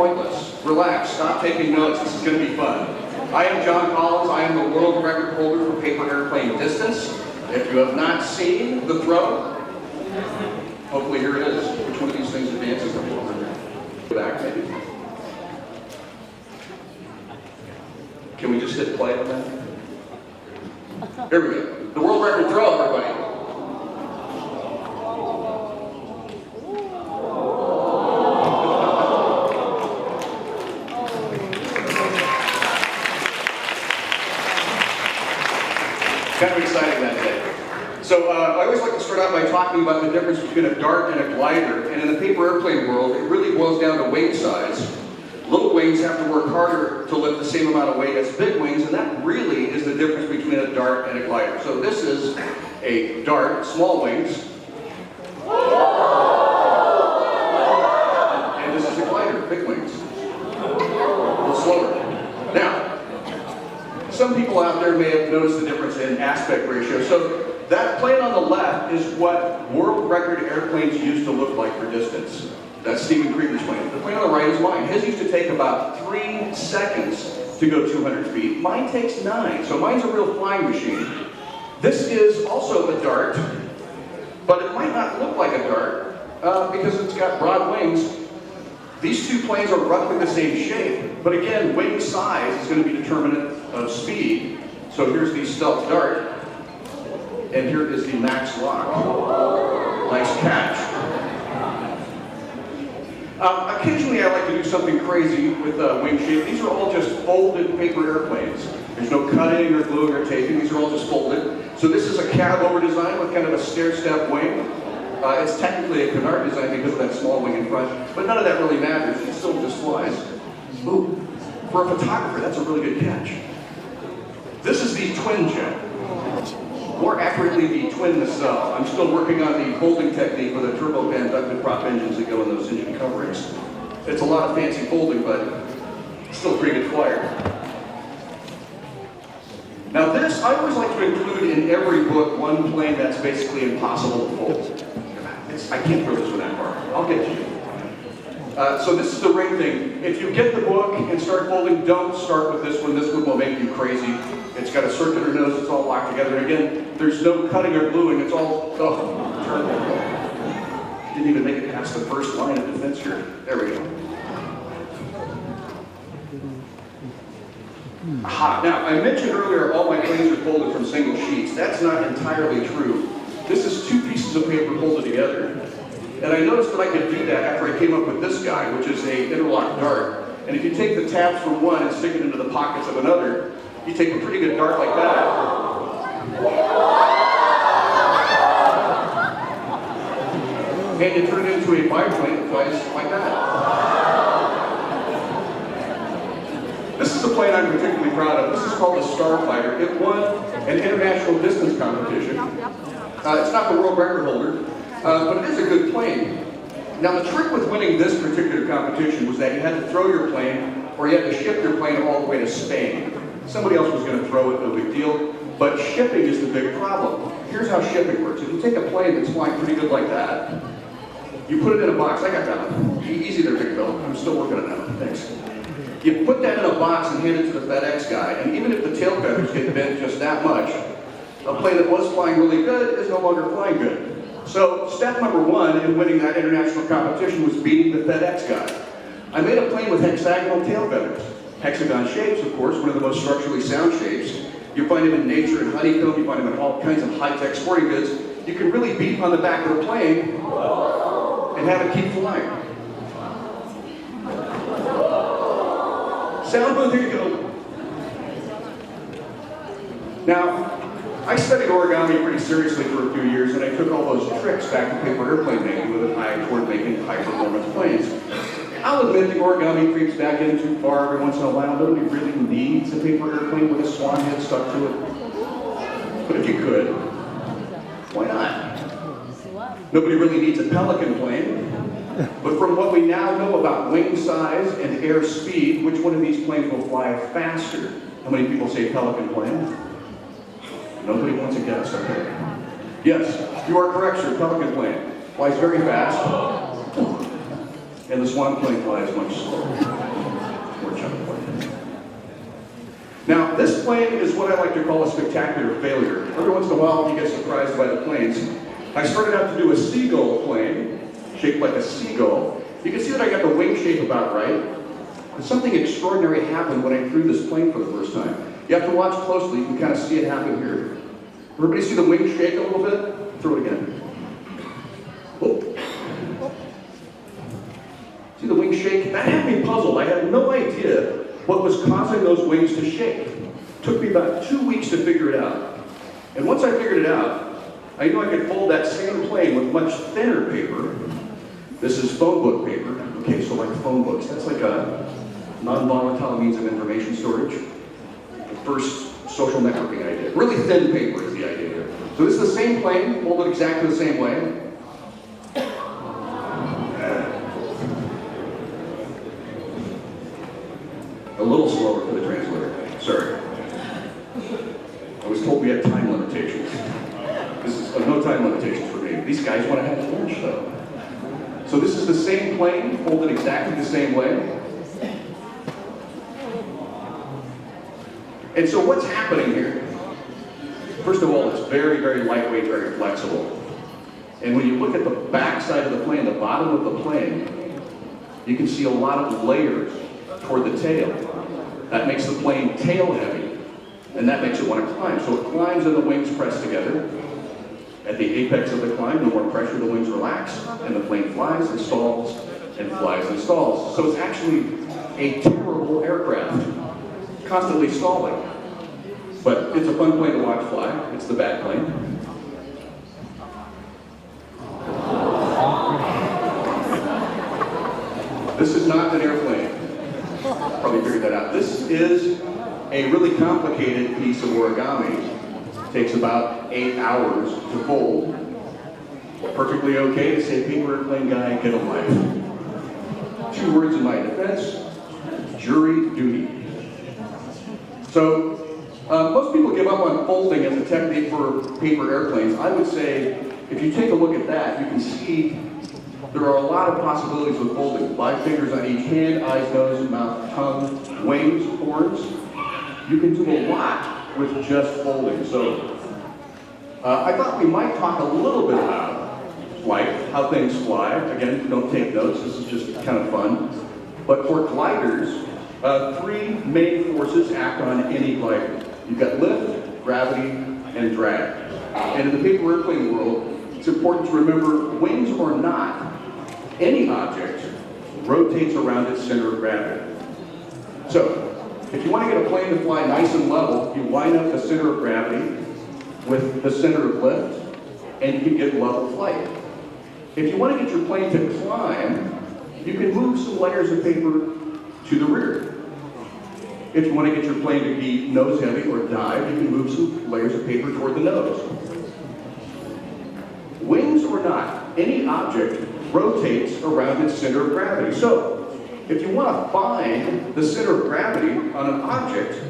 pointless. Relax, stop taking notes, this is going to be fun. I am John Collins, I am the world record holder for paper airplane distance. If you have not seen the throw, hopefully here it is. Which one of these things advances them over there? Go back maybe. Can we just hit play on that? Here we go. The world record throw, everybody. Kind of exciting that day. So I always like to start out by talking about the difference between a dart and a glider. And in the paper airplane world, it really boils down to wing size. Little wings have to work harder to lift the same amount of weight as big wings, and that really is the difference between a dart and a glider. So this is a dart, small wings. And this is a glider, big wings. A little slower. Now, some people out there may have noticed the difference in aspect ratio. So that plane on the left is what world record airplanes used to look like for distance. That's Stephen Krieger's plane. The plane on the right is mine. His used to take about 3 seconds to go 200 feet. Mine takes 9, so mine's a real flying machine. This is also a dart, but it might not look like a dart because it's got broad wings. These two planes are roughly the same shape, but again, wing size is going to be determinant of speed. So here's the stealth dart, and here is the max lock. Nice catch. Occasionally I like to do something crazy with wing shape. These are all just folded paper airplanes. There's no cutting or gluing or taping. These are all just folded. So this is a cab-over design with kind of a stair-step wing. It's technically a canard design because of that small wing in front, but none of that really matters. It still just flies. Ooh, for a photographer, that's a really good catch. This is the twin jet. More accurately, the twin nacelle. I'm still working on the folding technique for the turbofan ducted prop engines that go in those engine coverings. It's a lot of fancy folding, but still a pretty good flyer. Now this, I always like to include in every book one plane that's basically impossible to fold. I can't throw this one that far. I'll get to you. So this is the ring thing. If you get the book and start folding, don't start with this one. This one will make you crazy. It's got a circular nose, it's all locked together. And again, there's no cutting or gluing, it's all, terrible. Didn't even make it past the first line of defense here. There we go. Aha. Now, I mentioned earlier all my planes are folded from single sheets. That's not entirely true. This is 2 pieces of paper folded together. And I noticed that I could do that after I came up with this guy, which is a interlock dart. And if you take the tabs from one and stick it into the pockets of another, you take a pretty good dart like that. And you turn it into a biplane that flies like that. This is a plane I'm particularly proud of. This is called the Starfighter. It won an international distance competition. It's not the world record holder, but it is a good plane. Now the trick with winning this particular competition was that you had to throw your plane, or you had to ship your plane all the way to Spain. Somebody else was going to throw it, no big deal, but shipping is the big problem. Here's how shipping works. If you take a plane that's flying pretty good like that, you put it in a box. I got that one. Easy there, Big Bill. I'm still working on that one. Thanks. You put that in a box and hand it to the FedEx guy, and even if the tail feathers get bent just that much, a plane that was flying really good is no longer flying good. So step number 1 in winning that international competition was beating the FedEx guy. I made a plane with hexagonal tail feathers. Hexagon shapes, of course, one of the most structurally sound shapes. You find them in nature and honeycomb, you find them in all kinds of high-tech sporting goods. You can really beat on the back of the plane and have it keep flying. Sound booth, here you go. Now, I studied origami pretty seriously for a few years, and I took all those tricks back to paper airplane making with an eye toward making high-performance planes. I'll admit the origami creeps back in too far every once in a while. Nobody really needs a paper airplane with a swan head stuck to it. But if you could, why not? Nobody really needs a pelican plane. But from what we now know about wing size and air speed, which one of these planes will fly faster? How many people say pelican plane? Nobody wants to guess, okay? Yes, you are correct, sir. Pelican plane flies very fast. and the swan plane flies much slower. More chunk plane. Now, this plane is what I like to call a spectacular failure. Every once in a while, you get surprised by the planes. I started out to do a seagull plane, shaped like a seagull. You can see that I got the wing shape about right. But something extraordinary happened when I threw this plane for the first time. You have to watch closely. You can kind of see it happen here. Everybody see the wing shake a little bit? Throw it again. Oh. See the wing shake? That had me puzzled. I had no idea what was causing those wings to shake. It took me about 2 weeks to figure it out. And once I figured it out, I knew I could fold that same plane with much thinner paper. This is phone book paper. Okay, so like phone books. That's like a non-volatile means of information storage. The first social networking I did. Really thin paper is the idea here. So this is the same plane, folded exactly the same way. A little slower for the translator. Sorry. I was told we had time limitations. This is no time limitations for me. These guys want to have lunch though. So this is the same plane, folded exactly the same way. And so what's happening here? First of all, it's very, very lightweight, very flexible. And when you look at the back side of the plane, the bottom of the plane, you can see a lot of layers toward the tail. That makes the plane tail heavy, and that makes it want to climb. So it climbs and the wings press together. At the apex of the climb, the more pressure, the wings relax, and the plane flies and stalls, and flies and stalls. So it's actually a terrible aircraft, constantly stalling. But it's a fun plane to watch fly. It's the bad plane. This is not an airplane. Probably figured that out. This is a really complicated piece of origami. It takes about 8 hours to fold. Perfectly okay to say, paper airplane guy, get a life. 2 words in my defense: jury duty. So, most people give up on folding as a technique for paper airplanes. I would say, if you take a look at that, you can see there are a lot of possibilities with folding. 5 fingers on each hand, eyes, nose, mouth, tongue, wings, horns. You can do a lot with just folding. So I thought we might talk a little bit about flight, how things fly. Again, don't take notes, this is just kind of fun. But for gliders, 3 main forces act on any glider. You've got lift, gravity, and drag. And in the paper airplane world, it's important to remember, wings or not, any object rotates around its center of gravity. So, if you want to get a plane to fly nice and level, you line up the center of gravity with the center of lift, and you can get level flight. If you want to get your plane to climb, you can move some layers of paper to the rear. If you want to get your plane to be nose heavy or dive, you can move some layers of paper toward the nose. Wings or not, any object rotates around its center of gravity. So, if you want to find the center of gravity on an object,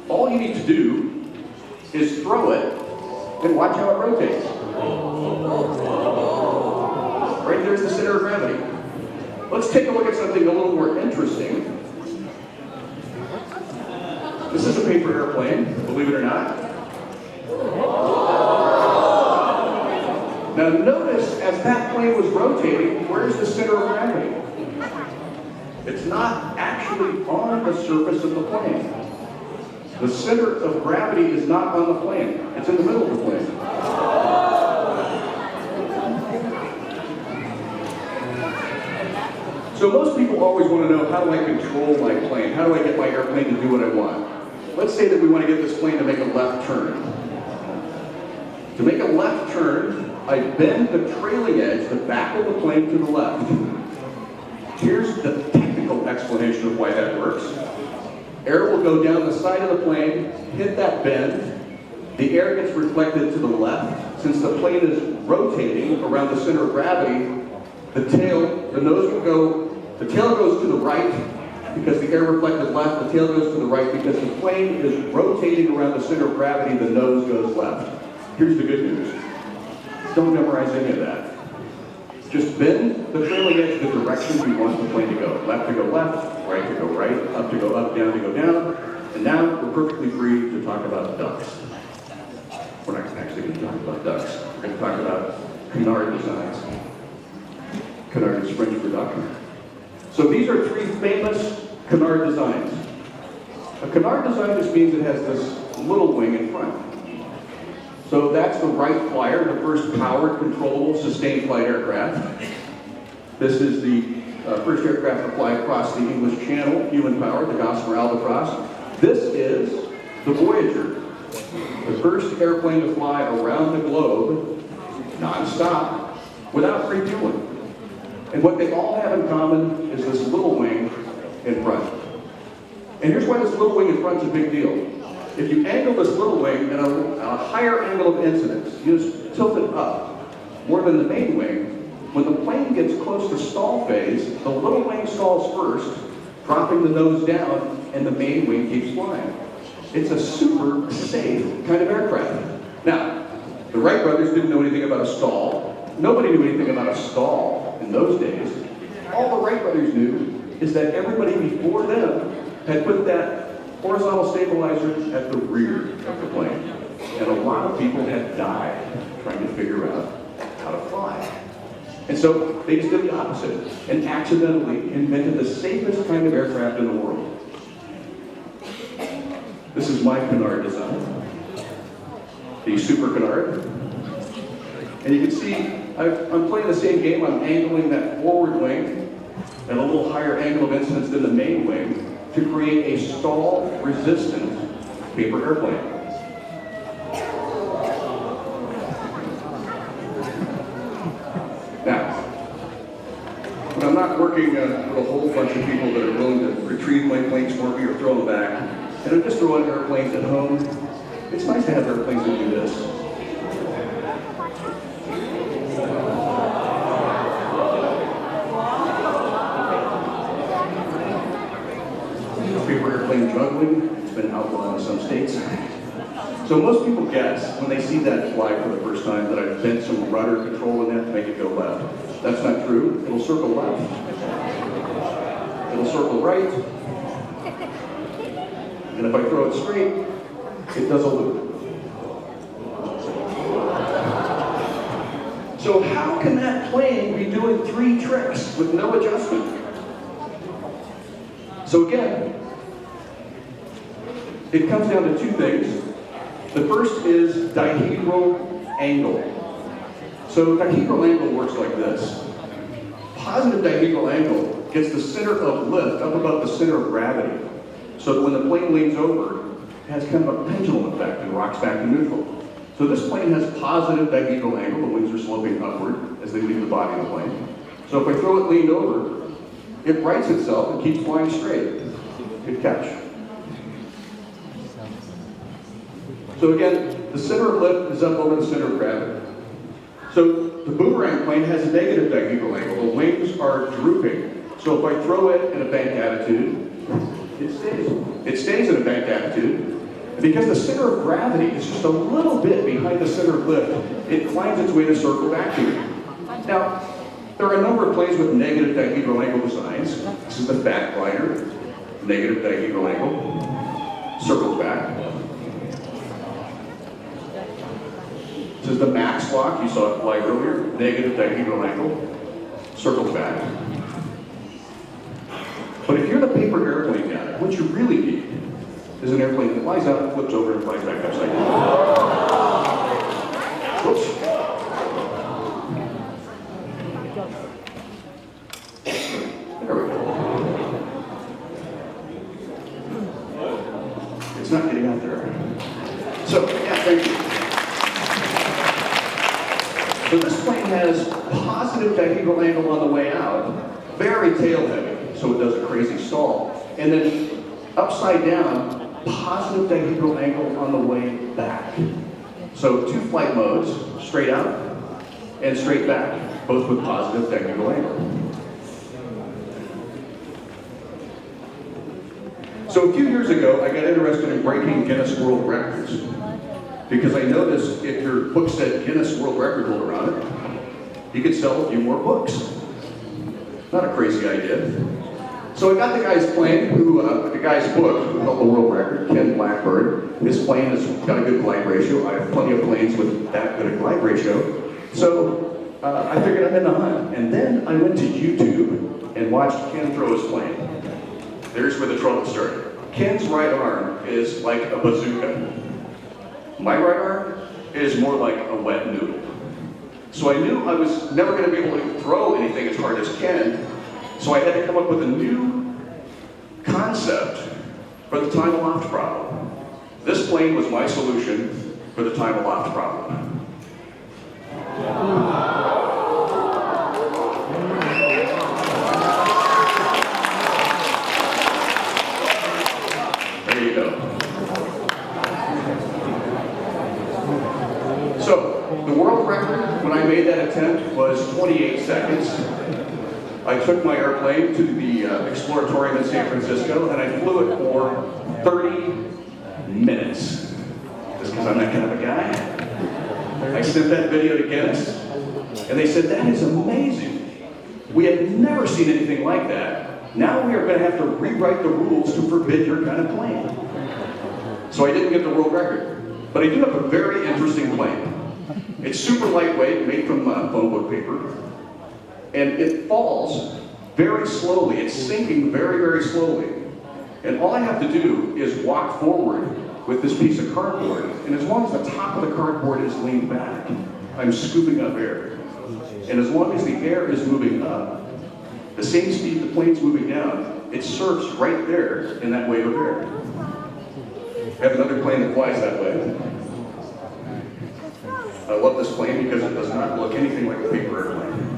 all you need to do is throw it and watch how it rotates. Right there's the center of gravity. Let's take a look at something a little more interesting. This is a paper airplane, believe it or not. Now notice, as that plane was rotating, where's the center of gravity? It's not actually on the surface of the plane. The center of gravity is not on the plane. It's in the middle of the plane. So most people always want to know, how do I control my plane? How do I get my airplane to do what I want? Let's say that we want to get this plane to make a left turn. To make a left turn, I bend the trailing edge, the back of the plane, to the left. Here's the technical explanation of why that works. Air will go down the side of the plane, hit that bend. The air gets reflected to the left. Since the plane is rotating around the center of gravity, the tail goes to the right because the air reflected left. The tail goes to the right because the plane is rotating around the center of gravity. The nose goes left. Here's the good news. Don't memorize any of that. Just bend the trailing edge the direction you want the plane to go. Left to go left, right to go right, up to go up, down to go down. And now we're perfectly free to talk about ducks. We're not actually going to talk about ducks. We're going to talk about canard designs. Canard is French for duck. So these are three famous canard designs. A canard design just means it has this little wing in front. So that's the Wright Flyer, the first powered, controllable, sustained flight aircraft. This is the first aircraft to fly across the English Channel, human-powered, the Gossamer Albatross. This is the Voyager, the first airplane to fly around the globe, non-stop, without refueling. And what they all have in common is this little wing in front. And here's why this little wing in front is a big deal. If you angle this little wing at a higher angle of incidence, you just tilt it up more than the main wing, when the plane gets close to stall phase, the little wing stalls first, dropping the nose down, and the main wing keeps flying. It's a super safe kind of aircraft. Now, the Wright brothers didn't know anything about a stall. Nobody knew anything about a stall in those days. All the Wright brothers knew is that everybody before them had put that horizontal stabilizer at the rear of the plane. And a lot of people had died trying to figure out how to fly. And so they just did the opposite and accidentally invented the safest kind of aircraft in the world. This is my canard design, the Super Canard. And you can see I'm playing the same game. I'm angling that forward wing at a little higher angle of incidence than the main wing to create a stall-resistant paper airplane. Now, when I'm not working with a whole bunch of people that are willing to retrieve my planes for me or throw them back, and I'm just throwing airplanes at home, it's nice to have airplanes that do this. Paper airplane juggling, it's been outlawed in some states. So most people guess when they see that fly for the first time that I've bent some rudder control in that to make it go left. That's not true. It'll circle left. It'll circle right. And if I throw it straight, it does a loop. So how can that plane be doing three tricks with no adjustment? So again, it comes down to two things. The first is dihedral angle. So dihedral angle works like this. Positive dihedral angle gets the center of lift up above the center of gravity. So that when the plane leans over, it has kind of a pendulum effect and rocks back to neutral. So this plane has positive dihedral angle. The wings are sloping upward as they leave the body of the plane. So if I throw it leaned over, it rights itself and keeps flying straight. Good catch. So again, the center of lift is up over the center of gravity. So the boomerang plane has a negative dihedral angle. The wings are drooping. So if I throw it in a banked attitude, it stays. It stays in a banked attitude. And because the center of gravity is just a little bit behind the center of lift, it climbs its way to circle back to me. Now, there are a number of planes with negative dihedral angle designs. This is the Fat Glider, negative dihedral angle, circles back. This is the Max Lock, you saw it fly earlier, negative dihedral angle, circles back. But if you're the paper airplane guy, what you really need is an airplane that flies out, flips over, and flies back upside down. Whoops. There we go. It's not getting out there. So, yeah, thank you. So this plane has positive dihedral angle on the way out, very tail heavy, so it does a crazy stall. And then upside down, positive dihedral angle on the way back. So two flight modes, straight out and straight back, both with positive dihedral angle. So a few years ago, I got interested in breaking Guinness World Records because I noticed if your book said Guinness World Record holder on it, you could sell a few more books. Not a crazy idea. So I got the guy's plane, the guy's book, who held the world record, Ken Blackbird. His plane has got a good glide ratio. I have plenty of planes with that good a glide ratio. So I figured I'm in the hunt. And then I went to YouTube and watched Ken throw his plane. There's where the trouble started. Ken's right arm is like a bazooka. My right arm is more like a wet noodle. So I knew I was never going to be able to throw anything as hard as Ken, so I had to come up with a new concept for the time aloft problem. This plane was my solution for the time aloft problem. There you go. So, the world record when I made that attempt was 28 seconds. I took my airplane to the Exploratorium in San Francisco and I flew it for 30 minutes. Just because I'm that kind of a guy. I sent that video to Guinness and they said, that is amazing. We have never seen anything like that. Now we are going to have to rewrite the rules to forbid your kind of plane. So I didn't get the world record. But I do have a very interesting plane. It's super lightweight, made from phone book paper. And it falls very slowly. It's sinking very, very slowly. And all I have to do is walk forward with this piece of cardboard. And as long as the top of the cardboard is leaned back, I'm scooping up air. And as long as the air is moving up, the same speed the plane's moving down, it surfs right there in that wave of air. I have another plane that flies that way. I love this plane because it does not look anything like a paper airplane.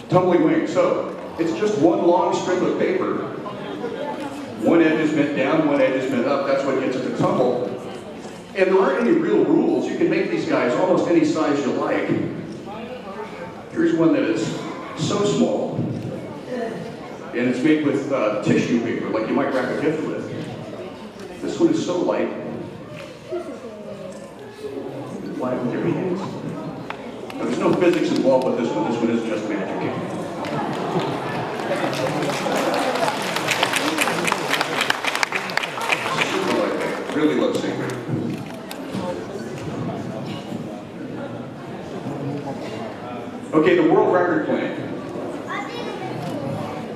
Tumbling wing. So it's just one long strip of paper. One edge is bent down, one edge is bent up. That's what gets it to tumble. And there aren't any real rules. You can make these guys almost any size you like. Here's one that is so small. And it's made with tissue paper, like you might wrap a gift with. This one is so light. You can fly it with your hands. Now, there's no physics involved with this one. This one is just magic. Super lightweight. Really love secret. Okay, the world record plane.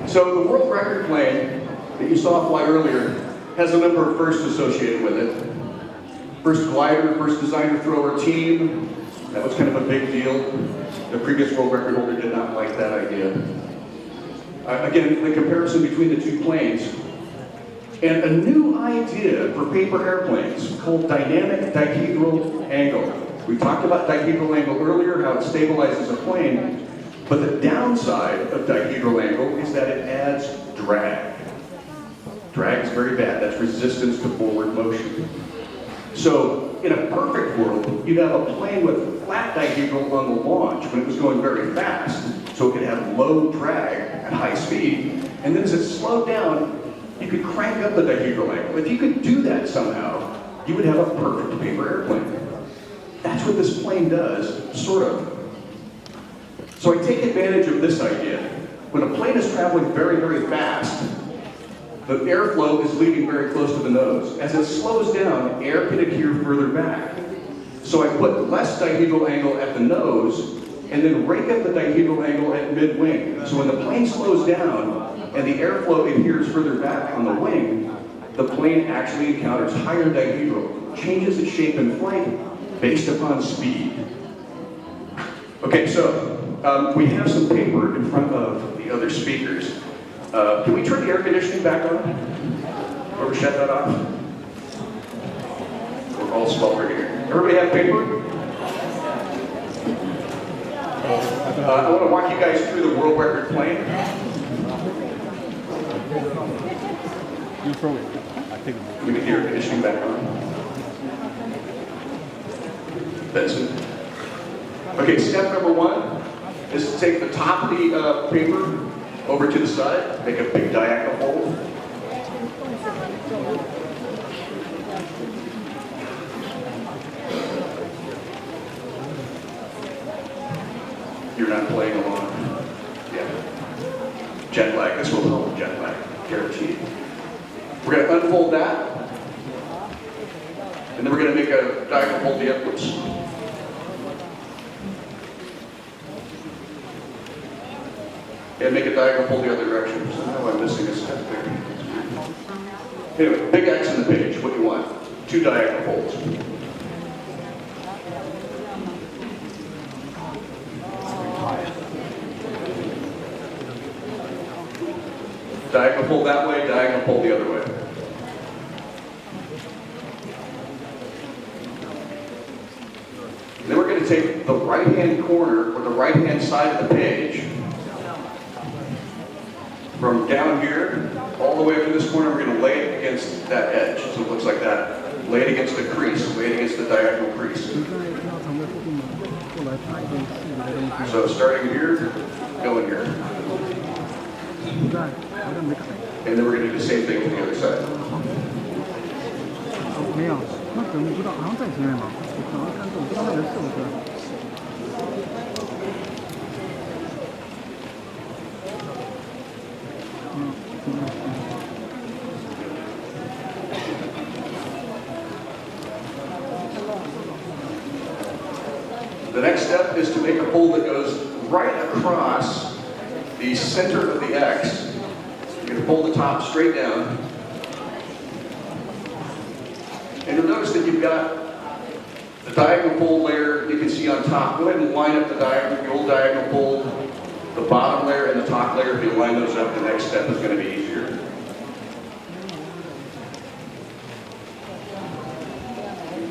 So the world record plane that you saw fly earlier has a number of firsts associated with it. First glider, first designer thrower team. That was kind of a big deal. The previous world record holder did not like that idea. Again, the comparison between the two planes. And a new idea for paper airplanes called dynamic dihedral angle. We talked about dihedral angle earlier, how it stabilizes a plane. But the downside of dihedral angle is that it adds drag. Drag is very bad. That's resistance to forward motion. So in a perfect world, you'd have a plane with flat dihedral on the launch when it was going very fast, so it could have low drag at high speed. And then as it slowed down, you could crank up the dihedral angle. If you could do that somehow, you would have a perfect paper airplane. That's what this plane does, sort of. So I take advantage of this idea. When a plane is traveling very, very fast, the airflow is leaving very close to the nose. As it slows down, air can adhere further back. So I put less dihedral angle at the nose, and then rake up the dihedral angle at mid-wing. So when the plane slows down, and the airflow adheres further back on the wing, the plane actually encounters higher dihedral, changes its shape in flight based upon speed. Okay, so we have some paper in front of the other speakers. Can we turn the air conditioning back on? Or shut that off? We're all sweltering here. Everybody have paper? I want to walk you guys through the world record plane. You throw it. I take it. We can hear conditioning back on. Benson. Okay, step number one is to take the top of the paper over to the side, make a big diagonal fold. You're not playing along. Yeah. Jet lag. This will help with jet lag. Guaranteed. We're going to unfold that. And then we're going to make a diagonal fold the upwards. And make a diagonal fold the other direction. So now I'm missing a step there. Anyway, big X on the page. What do you want? 2 diagonal folds. Diagonal fold that way, diagonal fold the other way. Then we're going to take the right-hand corner, or the right-hand side of the page, from down here, all the way up to this corner, we're going to lay it against that edge, so it looks like that. Lay it against the crease, lay it against the diagonal crease. So starting here, going here. And then we're going to do the same thing to the other side. The next step is to make a fold that goes right across the center of the X. You're going to fold the top straight down. And you'll notice that you've got the diagonal fold layer you can see on top. Go ahead and line up the old diagonal fold, the bottom layer and the top layer. If you line those up, the next step is going to be easier.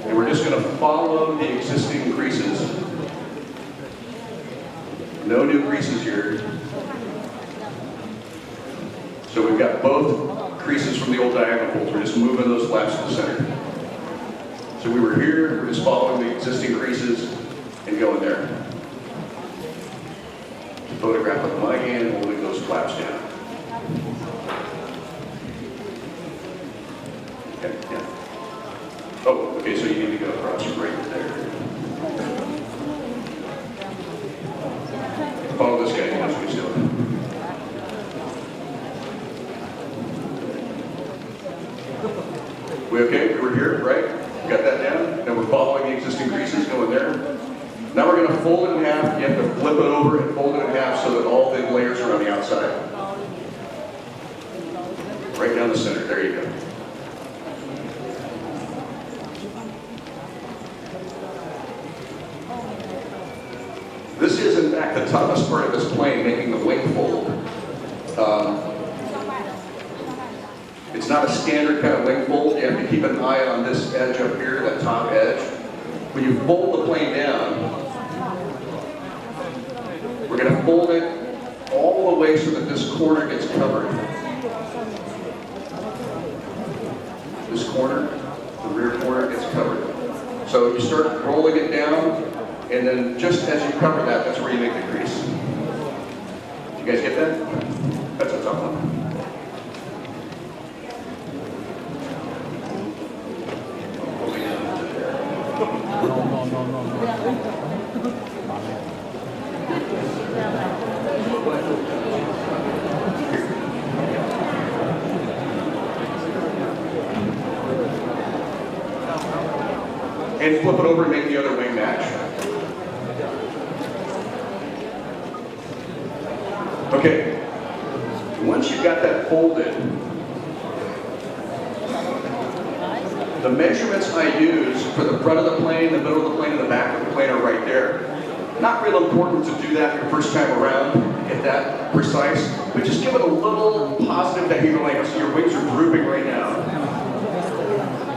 And we're just going to follow the existing creases. No new creases here. So we've got both creases from the old diagonal folds. We're just moving those flaps to the center. So we were here, we're just following the existing creases and going there. Photograph with my hand, holding those flaps down. Okay, yeah. Oh, okay, so you need to go across right there. Follow this guy, he knows what he's doing. We okay? We were here, right? Got that down? Now we're following the existing creases, going there. Now we're going to fold it in half. You have to flip it over and fold it in half so that all the layers are on the outside. Right down the center. There you go. This is, in fact, the toughest part of this plane, making the wing fold. It's not a standard kind of wing fold. You have to keep an eye on this edge up here, that top edge. When you fold the plane down, we're going to fold it all the way so that this corner gets covered. This corner, the rear corner gets covered. So you start rolling it down, and then just as you cover that, that's where you make the crease. You guys get that? That's a tough one. And flip it over and make the other wing match. Okay, once you've got that folded, the measurements I use for the front of the plane, the middle of the plane, and the back of the plane are right there. Not real important to do that your first time around, get that precise, but just give it a little positive behavioral angle. So your wings are drooping right now.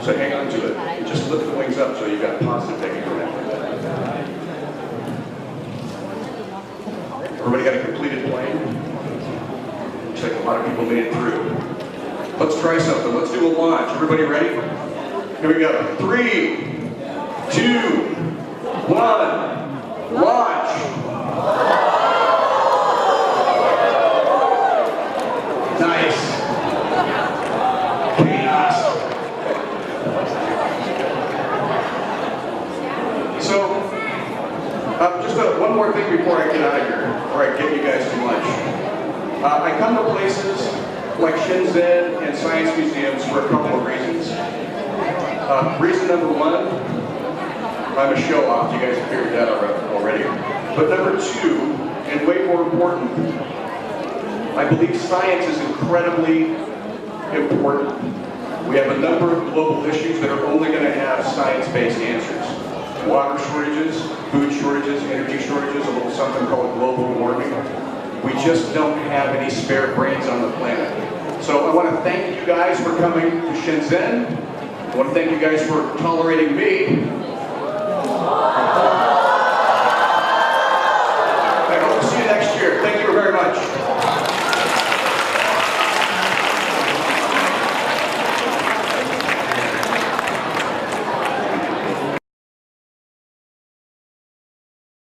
So hang on to it. And just lift the wings up so you've got positive behavioral angle. Everybody got a completed plane? Looks like a lot of people made it through. Let's try something. Let's do a launch. Everybody ready? Here we go. 3, 2, 1, launch! Nice. Chaos. So, just one more thing before I get out of here, before I get you guys to lunch. I come to places like Shenzhen and science museums for a couple of reasons. Reason number one, I'm a show-off. You guys have figured that out already. But number two, and way more important, I believe science is incredibly important. We have a number of global issues that are only going to have science-based answers. Water shortages, food shortages, energy shortages, a little something called global warming. We just don't have any spare brains on the planet. So I want to thank you guys for coming to Shenzhen. I want to thank you guys for tolerating me. I hope to see you next year. Thank you very much.